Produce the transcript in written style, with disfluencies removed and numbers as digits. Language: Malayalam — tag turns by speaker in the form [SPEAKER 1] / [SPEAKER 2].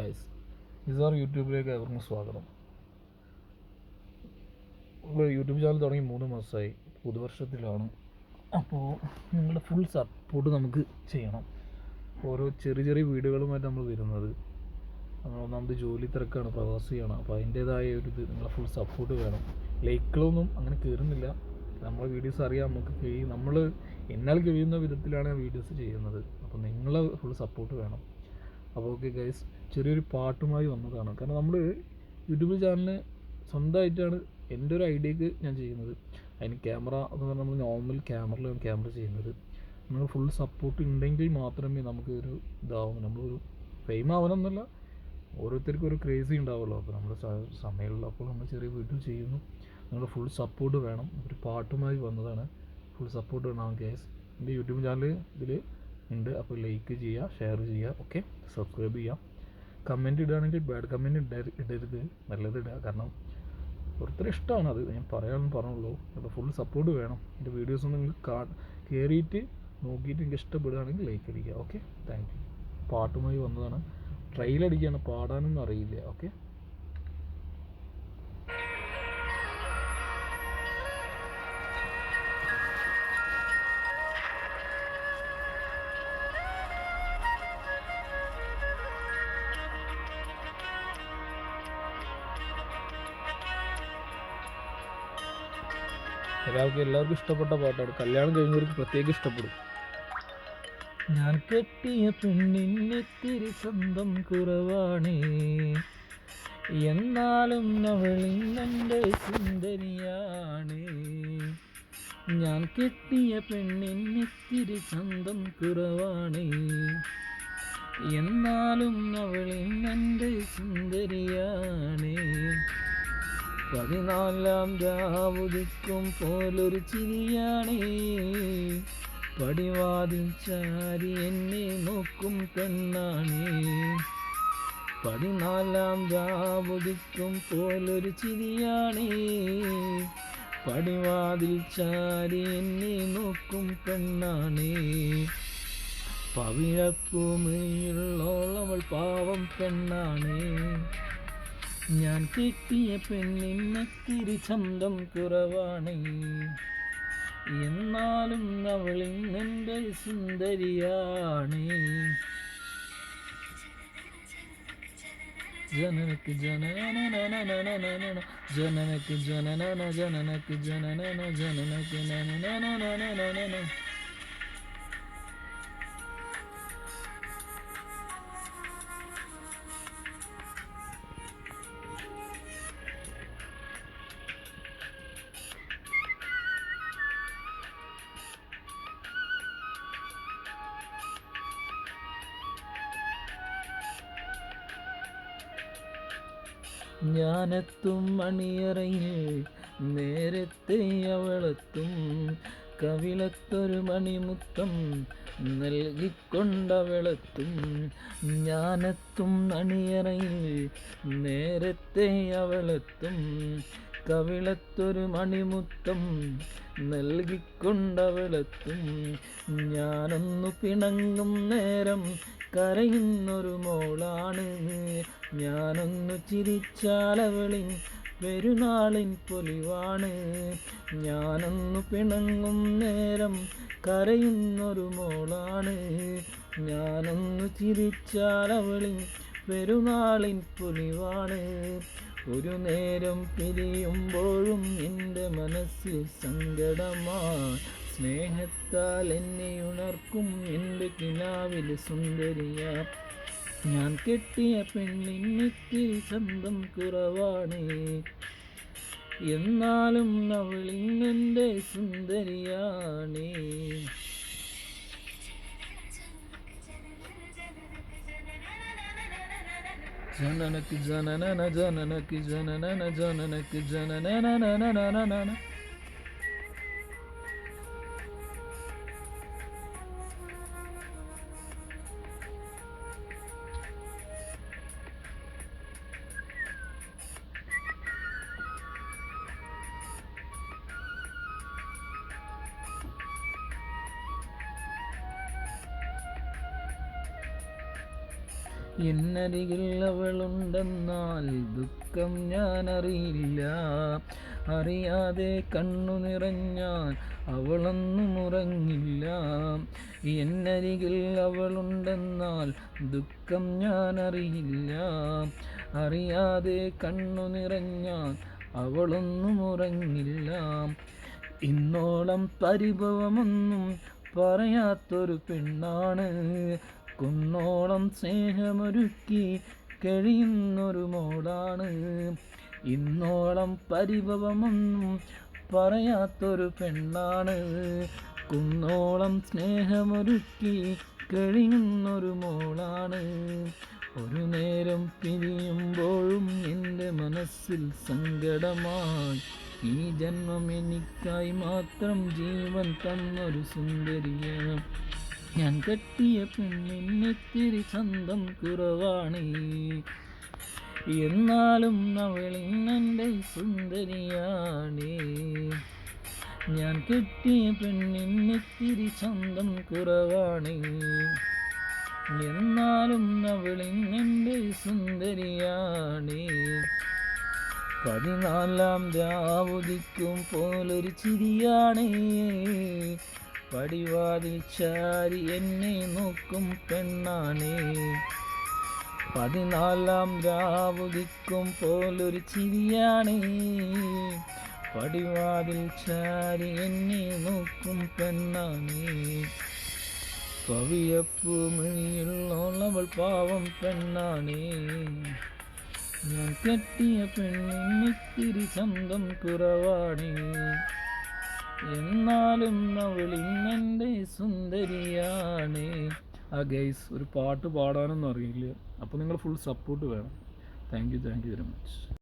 [SPEAKER 1] ഗൈസ്, നിസാർ യൂട്യൂബിലേക്ക് ഏവർക്കും സ്വാഗതം. നമ്മൾ യൂട്യൂബ് ചാനൽ തുടങ്ങി 3 മാസമായി, പുതുവർഷത്തിലാണ്. അപ്പോൾ നിങ്ങളുടെ ഫുൾ സപ്പോർട്ട് നമുക്ക് ചെയ്യണം. ഓരോ ചെറിയ ചെറിയ വീഡിയോകളുമായിട്ട് നമ്മൾ വരുന്നത്. നമ്മൾ ഒന്നാമത് ജോലി തിരക്കാണ്, പ്രവാസിയാണ്. അപ്പോൾ അതിൻ്റേതായ ഒരു ഇത് നിങ്ങളെ ഫുൾ സപ്പോർട്ട് വേണം. ലൈക്കുകളൊന്നും അങ്ങനെ കയറുന്നില്ല. നമ്മളെ വീഡിയോസ് അറിയാം, നമുക്ക് നമ്മൾ എന്നാൽ കഴിയുന്ന വിധത്തിലാണ് വീഡിയോസ് ചെയ്യുന്നത്. അപ്പോൾ നിങ്ങളെ ഫുൾ സപ്പോർട്ട് വേണം. അപ്പോൾ ഓക്കെ ഗൈസ്, ചെറിയൊരു പാട്ടുമായി വന്നതാണ്. കാരണം നമ്മൾ യൂട്യൂബ് ചാനലിന് സ്വന്തമായിട്ടാണ് എൻ്റെ ഒരു ഐഡിയക്ക് ഞാൻ ചെയ്യുന്നത്. അതിന് ക്യാമറ എന്ന് പറഞ്ഞാൽ നമ്മൾ നോർമൽ ക്യാമറയിലാണ് ക്യാമറ ചെയ്യുന്നത്. നിങ്ങൾ ഫുൾ സപ്പോർട്ട് ഉണ്ടെങ്കിൽ മാത്രമേ നമുക്ക് ഒരു ഇതാവും. നമ്മളൊരു ഫെയിം ആവണമെന്നല്ല, ഓരോരുത്തർക്കും ഒരു ക്രേസി ഉണ്ടാവുമല്ലോ. അപ്പോൾ നമ്മൾ സമയമുള്ളപ്പോൾ നമ്മൾ ചെറിയ വീഡിയോ ചെയ്യുന്നു. നിങ്ങളുടെ ഫുൾ സപ്പോർട്ട് വേണം. ഒരു പാട്ടുമായി വന്നതാണ്. ഫുൾ സപ്പോർട്ട് വേണം ഗൈസ്. എൻ്റെ യൂട്യൂബ് ചാനൽ ഇതിൽ ഉണ്ട്. അപ്പോൾ ലൈക്ക് ചെയ്യുക, ഷെയർ ചെയ്യുക, ഓക്കെ, സബ്സ്ക്രൈബ് ചെയ്യുക. കമൻറ്റ് ഇടുകയാണെങ്കിൽ ബാഡ് കമൻറ്റ് ഇടരുത്, നല്ലത് ഇടുക. കാരണം ഓരോരുത്തർ ഇഷ്ടമാണ്, അത് ഞാൻ പറയാമെന്ന് പറഞ്ഞുള്ളൂ. അപ്പോൾ ഫുൾ സപ്പോർട്ട് വേണം. എൻ്റെ വീഡിയോസ് നിങ്ങൾ കയറിയിട്ട് നോക്കിയിട്ട് എനിക്ക് ഇഷ്ടപ്പെടുകയാണെങ്കിൽ ലൈക്ക് അടിക്കുക, ഓക്കെ. Thank you. പാട്ടുമായി വന്നതാണ്. ട്രെയിലടിക്കുകയാണ്, പാടാനൊന്നും അറിയില്ല, ഓക്കെ. എല്ലാവർക്കും ഇഷ്ടപ്പെട്ട പാട്ടാണ്. കല്യാണം കഴിഞ്ഞവർക്ക് പ്രത്യേകം ഇഷ്ടപ്പെടും. ഞാൻ കെട്ടിയ പെണ്ണിനെത്തിരി സ്വന്തം കുറവാണ്, എന്നാലും അവളിന്നെൻ്റെ സുന്ദരിയാണ്. ഞാൻ കെട്ടിയ പെണ്ണിനെത്തിരി സ്വന്തം കുറവാണ്, എന്നാലും അവളിന്നെൻ്റെ സുന്ദരിയാണ്. 14 രാവുദിക്കും പോലൊരു ചിരിയാണേ, പടിവാതിൽ ചാരി എന്നെ നോക്കും പെണ്ണാണേ. 14 രാവുദിക്കും പോലൊരു ചിരിയാണേ, പടിവാതിൽ ചാരി എന്നെ നോക്കും പെണ്ണാണേ. പവിഴപ്പൂമിയുള്ളോളവൾ പാവം പെണ്ണാണേ. ഞാൻ കെട്ടിയ പെണ്ണിനെത്തിരി ചന്തം കുറവാണ്, എന്നാലും അവളിന്നെൻ്റെ സുന്ദരിയാണ്. ജനനക്ക് ജനനനനനനനനന, ജനനക്ക് ജനനന, ജനനക്ക് ജനനന, ജനനക്ക് നനനനനനനന. ഞാനെത്തും മണിയറയിൽ നേരത്തെ അവളെത്തും, കവിളത്തൊരു മണിമുത്തം നൽകിക്കൊണ്ടവളെത്തും. ഞാനെത്തും മണിയറയിൽ നേരത്തെ അവളെത്തും, കവിളത്തൊരു മണിമുത്തം നൽകിക്കൊണ്ടവളെത്തും. ഞാനൊന്നു പിണങ്ങും നേരം കരയുന്നൊരു മോളാണ്, ഞാനൊന്നു ചിരിച്ചാലവളിൻ പെരുന്നാളിൻ പൊലിവാണ്. ഞാനൊന്നു പിണങ്ങും നേരം കരയുന്നൊരു മോളാണ്, ഞാനൊന്നു ചിരിച്ചാലവളിൻ പെരുന്നാളിൻ പൊലിവാണ്. ഒരു നേരം പിരിയുമ്പോഴും എൻ്റെ മനസ്സിൽ സങ്കടമാ, സ്നേഹത്താൽ എന്നെ ഉണർക്കും എൻ്റെ കിനാവിൽ സുന്ദരിയാ. ഞാൻ കെട്ടിയ പെണ്ണിനെത്തിരി സ്വന്തം കുറവാണ്, എന്നാലും അവളിന്നെൻ്റെ സുന്ദരിയാണ്. ജനനക്ക് ജനനന, ജനനക്ക് ജനനന, ജനനക്ക് ജനനനനനനനന. എന്നരികിൽ അവളുണ്ടെന്നാൽ ദുഃഖം ഞാൻ അറിയില്ല. അറിയാതെ കണ്ണു നിറഞ്ഞാൽ അവളൊന്നും ഉറങ്ങില്ല. എന്നരികിൽ അവളുണ്ടെന്നാൽ ദുഃഖം ഞാൻ അറിയില്ല. അറിയാതെ കണ്ണു നിറഞ്ഞാൽ അവളൊന്നും ഉറങ്ങില്ല. ഇന്നോളം പരിഭവമൊന്നും പറയാത്തൊരു പെണ്ണാണ്, കുന്നോളം സ്നേഹമൊരുക്കി കഴിയുന്നൊരു മോളാണ്. ഇന്നോളം പരിഭവമൊന്നും പറയാത്തൊരു പെണ്ണാണ്, കുന്നോളം സ്നേഹമൊരുക്കി കഴിയുന്നൊരു മോളാണ്. ഒരു നേരം പിരിയുമ്പോഴും എൻ്റെ മനസ്സിൽ സങ്കടമായി, ഈ ജന്മം എനിക്കായി മാത്രം ജീവൻ തന്നൊരു സുന്ദരിയ. ഞാൻ കെട്ടിയ പെണ്ണിനിത്തിരി ചന്തം കുറവാണ്, എന്നാലും അവളിന്നെൻ്റെ സുന്ദരിയാണ്. ഞാൻ കെട്ടിയ പെണ്ണിനിത്തിരി ചന്തം കുറവാണ്, എന്നാലും അവളിന്നെൻ്റെ സുന്ദരിയാണ്. 14-ാം രാവുദിക്കും പോലൊരു ചിരിയാണ്, പടിവാതിൽ ചാരി എന്നെ നോക്കും പെണ്ണാണ്. 14-ാം രാവുദിക്കും പോലൊരു ചിരിയാണ്, പടിവാതിൽ ചാരി എന്നെ നോക്കും പെണ്ണാണ്. പവിയപ്പൂമിഴിയുള്ളവൾ പാവം പെണ്ണാണ്, ഞാൻ കെട്ടിയ പെണ്ണിനിത്തിരി ചന്തം കുറവാണ്, എന്നാലും അവളിന്നെൻ്റെ സുന്ദരിയാണ്. ഗൈസ്, ഒരു പാട്ട് പാടാനൊന്നും അറിയില്ല, അപ്പോൾ നിങ്ങൾ ഫുൾ സപ്പോർട്ട് വേണം. Thank you very much.